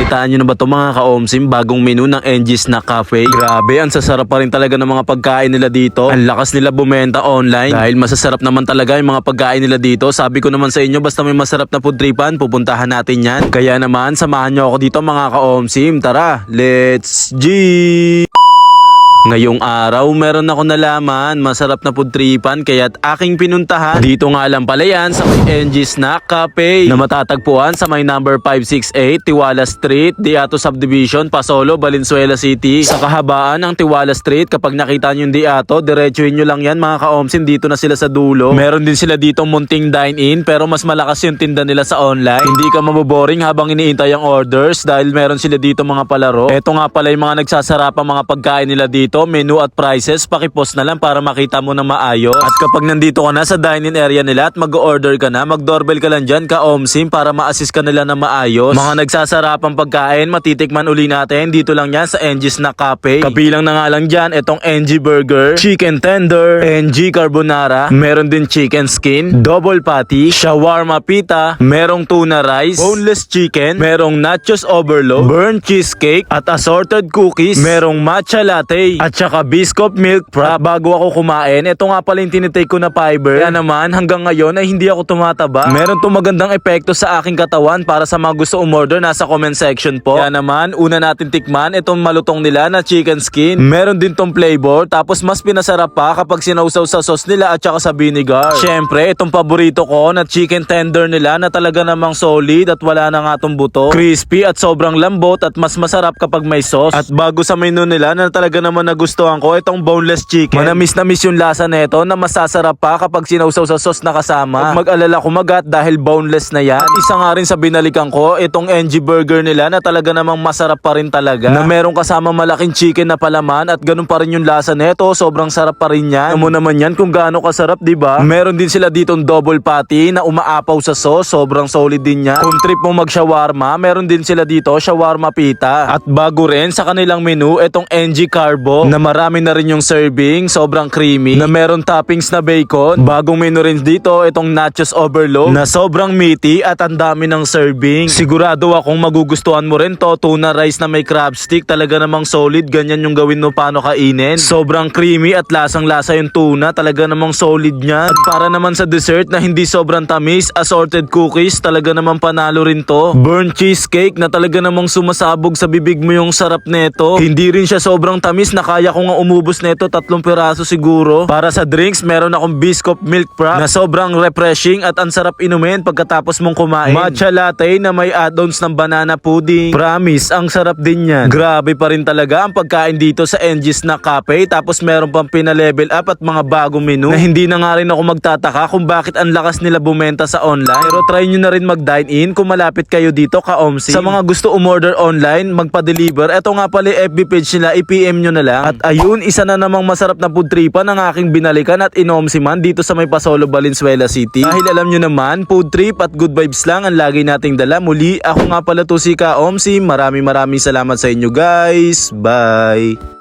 Nakitaan nyo na ba ito mga ka-omsim? Bagong menu ng NG Snack Cafe. Grabe, ang sasarap pa rin talaga ng mga pagkain nila dito. Ang lakas nila bumenta online. Dahil masasarap naman talaga yung mga pagkain nila dito. Sabi ko naman sa inyo, basta may masarap na food tripan, pupuntahan natin yan. Kaya naman, samahan nyo ako dito mga ka-omsim. Tara, let's G! Ngayong araw, meron ako nalaman, masarap na food tripan kaya't aking pinuntahan. Dito nga lang pala yan sa may NG Snack Cafe na matatagpuan sa may number 568 Tiwala Street, Diato Subdivision, Pasolo, Valenzuela City. Sa kahabaan ng Tiwala Street, kapag nakita nyo yung Diato, diretsuhin nyo lang yan mga ka-omsim, dito na sila sa dulo. Meron din sila dito munting dine-in pero mas malakas yung tinda nila sa online. Hindi ka maboboring habang iniintay ang orders dahil meron sila dito mga palaro. Eto nga pala yung mga nagsasarapang mga pagkain nila dito. Menu at prices, pakipost na lang para makita mo na maayos. At kapag nandito ka na sa dining area nila at mag-order ka na, mag-doorbell ka lang dyan ka-omsim para ma-assist ka nila na maayos. Mga nagsasarapang pagkain, matitikman uli natin. Dito lang yan sa NG Snack Cafe. Kabilang na nga lang dyan, itong NG Burger, Chicken Tender, NG Carbonara, meron din chicken skin, double patty, shawarma pita, merong tuna rice, boneless chicken, merong nachos overload, burnt cheesecake, at assorted cookies, merong matcha latte, at saka biscuit milk frap. Bago ako kumain, ito nga pala yung tinitake ko na fiber. Kaya naman, hanggang ngayon ay hindi ako tumataba. Meron tong magandang epekto sa aking katawan. Para sa mga gusto umorder, nasa comment section po. Kaya naman, una natin tikman itong malutong nila na chicken skin. Meron din tong flavor. Tapos mas pinasarap pa kapag sinausaw sa sauce nila at saka sa vinegar. Syempre, itong paborito ko na chicken tender nila na talaga namang solid at wala na nga tong buto. Crispy at sobrang lambot at mas masarap kapag may sauce. At bago sa menu nila na talaga naman nagustuhan ko itong boneless chicken. Manamis na miss yung lasa nito na masasarap pa kapag sinausaw sa sauce na kasama. Huwag mag-alala kumagat dahil boneless na yan. At isa nga rin sa binalikan ko, itong NG Burger nila na talaga namang masarap pa rin talaga. Na merong kasama malaking chicken na palaman at ganun pa rin yung lasa nito. Sobrang sarap pa rin yan. Alam mo naman yan kung gaano kasarap, diba? Meron din sila ditong double patty na umaapaw sa sauce. Sobrang solid din yan. Kung trip mo mag-shawarma, meron din sila dito shawarma pita. At bago rin sa kanilang menu, itong NG Carbo na marami na rin yung serving, sobrang creamy, na meron toppings na bacon. Bagong menu rin dito, itong nachos overload na sobrang meaty at ang dami ng serving. Sigurado akong magugustuhan mo rin to. Tuna rice na may crab stick, talaga namang solid. Ganyan yung gawin mo paano kainin. Sobrang creamy at lasang-lasa yung tuna, talaga namang solid niya. At para naman sa dessert na hindi sobrang tamis, assorted cookies, talaga namang panalo rin to. Burnt cheesecake na talaga namang sumasabog sa bibig mo yung sarap nito. Hindi rin siya sobrang tamis na kaya ko nga umubos nito 3 piraso siguro. Para sa drinks, meron akong biscuit milk frap na sobrang refreshing at ang sarap inumin pagkatapos mong kumain. Matcha latte na may add-ons ng banana pudding. Promise, ang sarap din yan. Grabe pa rin talaga ang pagkain dito sa NG Snack Cafe. Tapos meron pang pina-level up at mga bagong menu na hindi na nga rin ako magtataka kung bakit ang lakas nila bumenta sa online. Pero try nyo na rin mag-dine in kung malapit kayo dito ka-omsim. Sa mga gusto umorder online, magpa-deliver, eto nga pala FB page nila, i-PM nyo na lang. At ayun, isa na namang masarap na food tripan ang aking binalikan at inomsiman dito sa may Pasolo, Valenzuela City. Dahil alam nyo naman, food trip at good vibes lang ang lagi nating dala. Muli, ako nga pala to si ka-omsim. Maraming salamat sa inyo guys. Bye!